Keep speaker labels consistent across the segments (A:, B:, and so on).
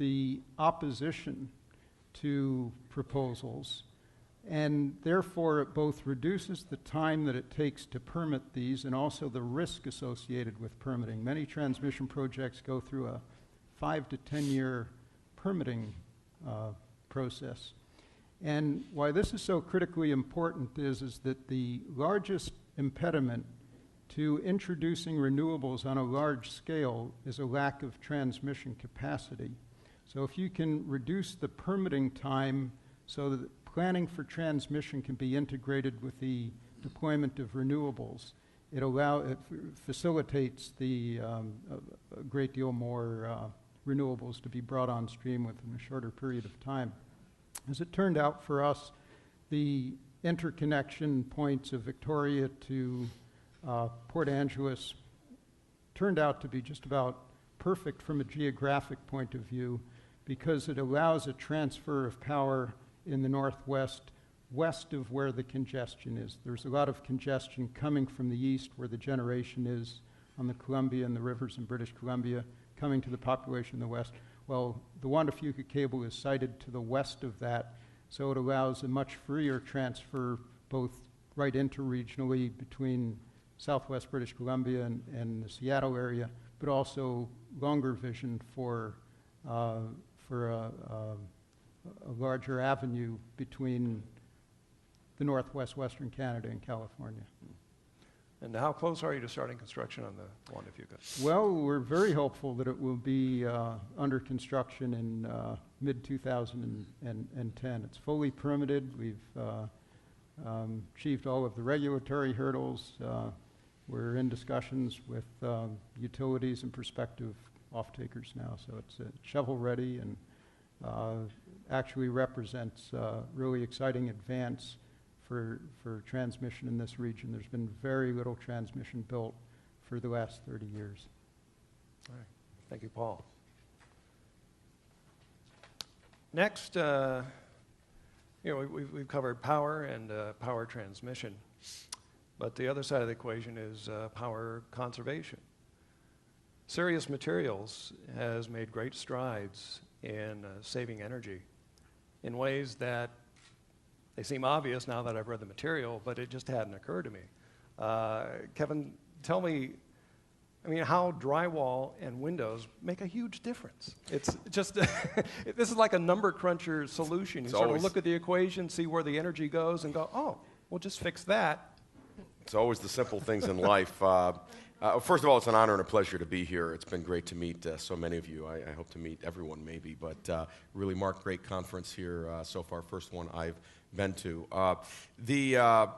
A: the opposition to proposals, and therefore it both reduces the time that it takes to permit these and also the risk associated with permitting. Many transmission projects go through a 5 to 10 year permitting process. And why this is so critically important is that the largest impediment to introducing renewables on a large scale is a lack of transmission capacity. So if you can reduce the permitting time so that planning for transmission can be integrated with the deployment of renewables, it facilitates a great deal more renewables to be brought on stream within a shorter period of time. As it turned out for us, the interconnection points of Victoria to Port Angeles turned out to be just about perfect from a geographic point of view because it allows a transfer of power in the northwest, west of where the congestion is. There's a lot of congestion coming from the east where the generation is on the Columbia and the rivers in British Columbia, coming to the population in the west. Well, the Juan de Fuca cable is sited to the west of that, so it allows a much freer transfer both right interregionally between southwest British Columbia and the Seattle area, but also longer vision for a larger avenue between the northwest, western Canada and California.
B: And how close are you to starting construction on the Juan de Fuca?
A: Well, we're very hopeful that it will be under construction in mid-2010. It's fully permitted. We've achieved all of the regulatory hurdles. We're in discussions with utilities and prospective off-takers now, so it's shovel-ready and actually represents a really exciting advance for transmission in this region. There's been very little transmission built for the last 30 years.
B: All right. Thank you, Paul. Next, we've covered power and power transmission, but the other side of the equation is power conservation. Sirius Materials has made great strides in saving energy in ways that they seem obvious now that I've read the material, but it just hadn't occurred to me. Kevin, tell me, how drywall and windows make a huge difference. It's just, this is like a number cruncher solution. You sort of look at the equation, see where the energy goes, and go, oh, we'll just fix that.
C: It's always the simple things in life. First of all, it's an honor and a pleasure to be here. It's been great to meet so many of you. I hope to meet everyone maybe, but really marked great conference here so far. First one I've been to. The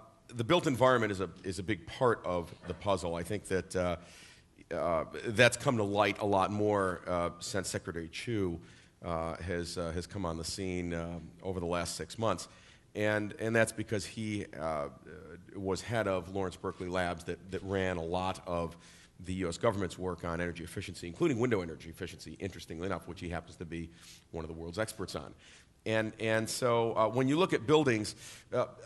C: built environment is a big part of the puzzle. I think that that's come to light a lot more since Secretary Chu has come on the scene over the last 6 months. And that's because he was head of Lawrence Berkeley Labs that ran a lot of the U.S. government's work on energy efficiency, including window energy efficiency, interestingly enough, which he happens to be one of the world's experts on. And so when you look at buildings,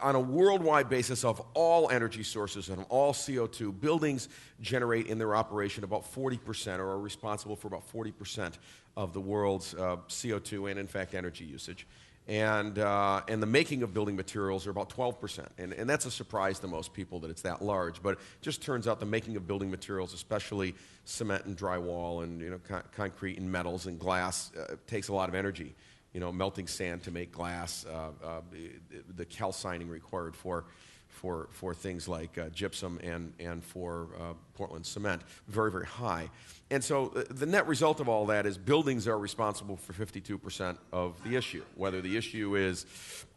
C: on a worldwide basis of all energy sources and all CO2, buildings generate in their operation about 40% or are responsible for about 40% of the world's CO2 and, in fact, energy usage. And the making of building materials are about 12%. And that's a surprise to most people that it's that large. But it just turns out the making of building materials, especially cement and drywall and concrete and metals and glass, takes a lot of energy. Melting sand to make glass, the calcining required for things like gypsum and for Portland cement, very, very high. And so the net result of all that is buildings are responsible for 52% of the issue, whether the issue is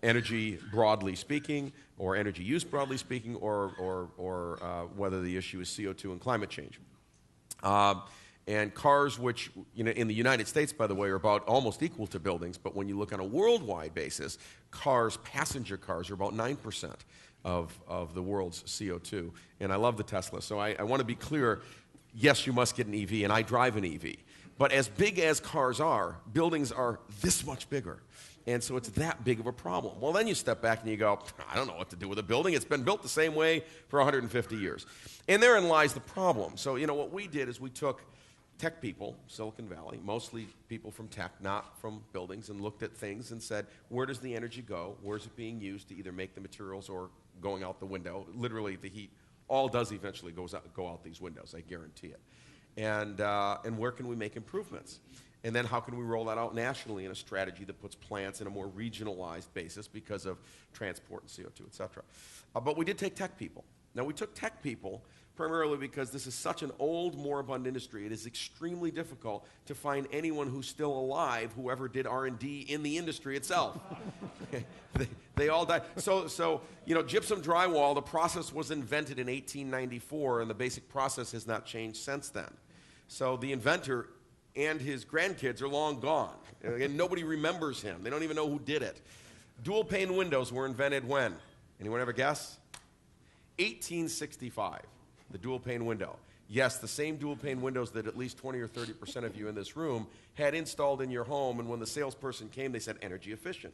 C: energy broadly speaking or energy use broadly speaking or whether the issue is CO2 and climate change. And cars, which in the United States, by the way, are about almost equal to buildings, but when you look on a worldwide basis, passenger cars are about 9% of the world's CO2. And I love the Tesla, so I want to be clear, yes, you must get an EV, and I drive an EV. But as big as cars are, buildings are this much bigger. And so it's that big of a problem. Well, then you step back and you go, I don't know what to do with a building. It's been built the same way for 150 years. And therein lies the problem. So, what we did is we took tech people, Silicon Valley, mostly people from tech, not from buildings, and looked at things and said, where does the energy go? Where's it being used to either make the materials or going out the window? Literally, the heat all does eventually go out these windows, I guarantee it. And where can we make improvements? And then how can we roll that out nationally in a strategy that puts plants in a more regionalized basis because of transport and CO2, et cetera. But we did take tech people. Now, we took tech people primarily because this is such an old, moribund industry. It is extremely difficult to find anyone who's still alive who ever did R&D in the industry itself. they all died. So, you know, gypsum drywall, the process was invented in 1894, and the basic process has not changed since then. So the inventor and his grandkids are long gone, and nobody remembers him. They don't even know who did it. Dual pane windows were invented when? Anyone have a guess? 1865, the dual pane window. Yes, the same dual pane windows that at least 20 or 30% of you in this room had installed in your home, and when the salesperson came, they said energy efficient.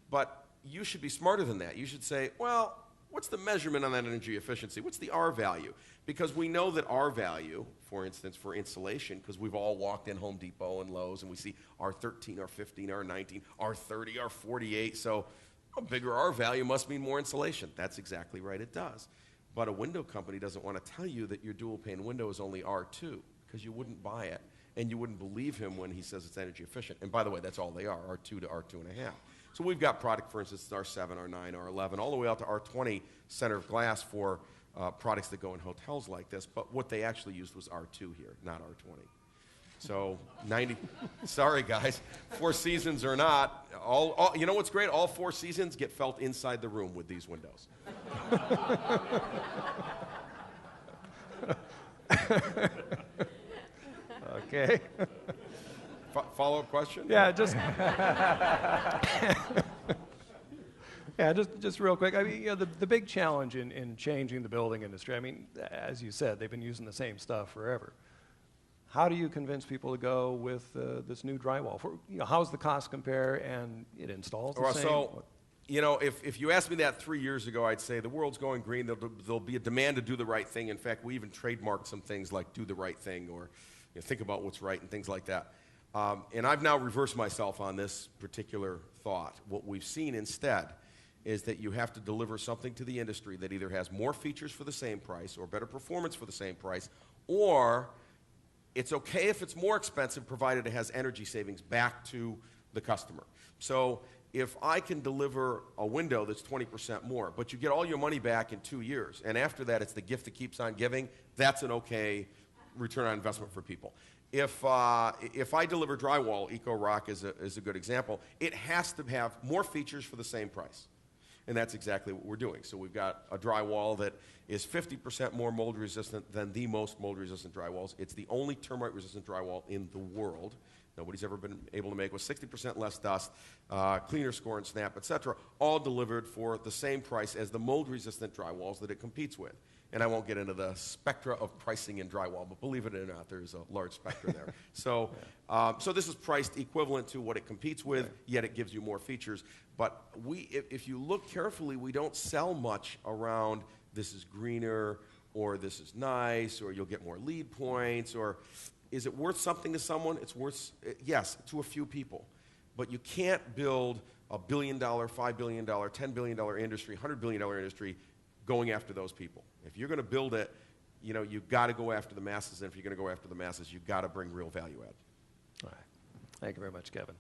C: But you should be smarter than that. You should say, well, what's the measurement on that energy efficiency? What's the R value? Because we know that R value, for instance, for insulation, because we've all walked in Home Depot and Lowe's and we see R13, R15, R19, R30, R48. So a bigger R value must mean more insulation. That's exactly right, it does. But a window company doesn't want to tell you that your dual pane window is only R2, because you wouldn't buy it and you wouldn't believe him when he says it's energy efficient. And by the way, that's all they are, R2 to R2.5. So we've got product, for instance, R7, R9, R11, all the way out to R20 center of glass for products that go in hotels like this. But what they actually used was R2 here, not R20. So 90, sorry guys, 4 seasons or not, you know what's great? All 4 seasons get felt inside the room with these windows.
B: Okay.
C: Follow-up question?
B: Yeah, just yeah, just real quick. I mean, you know, the big challenge in changing the building industry, I mean, as you said, they've been using the same stuff forever. How do you convince people to go with this new drywall? You know, how's the cost compare, and it installs the same?
C: So, you know, if you asked me that 3 years ago, I'd say the world's going green. There'll be a demand to do the right thing. In fact, we even trademarked some things like do the right thing, or you know, think about what's right and things like that. And I've now reversed myself on this particular thought. What we've seen instead is that you have to deliver something to the industry that either has more features for the same price or better performance for the same price, or it's okay if it's more expensive provided it has energy savings back to the customer. So if I can deliver a window that's 20% more, but you get all your money back in 2 years, and after that it's the gift that keeps on giving, that's an okay return on investment for people. If I deliver drywall, EcoRock is a good example, it has to have more features for the same price. And that's exactly what we're doing. So we've got a drywall that is 50% more mold resistant than the most mold resistant drywalls. It's the only termite resistant drywall in the world. Nobody's ever been able to make, with 60% less dust, cleaner score and snap, et cetera, all delivered for the same price as the mold resistant drywalls that it competes with. And I won't get into the spectra of pricing in drywall, but believe it or not, there's a large spectrum there. So, so this is priced equivalent to what it competes with, yet it gives you more features. But if you look carefully, we don't sell much around this is greener, or this is nice, or you'll get more lead points, or is it worth something to someone? It's worth, yes, to a few people. But you can't build a $1 billion, $5 billion, $10 billion industry, $100 billion industry going after those people. If you're going to build it, you know, you've got to go after the masses, and if you're going to go after the masses, you've got to bring real value add.
B: All right. Thank you very much, Kevin.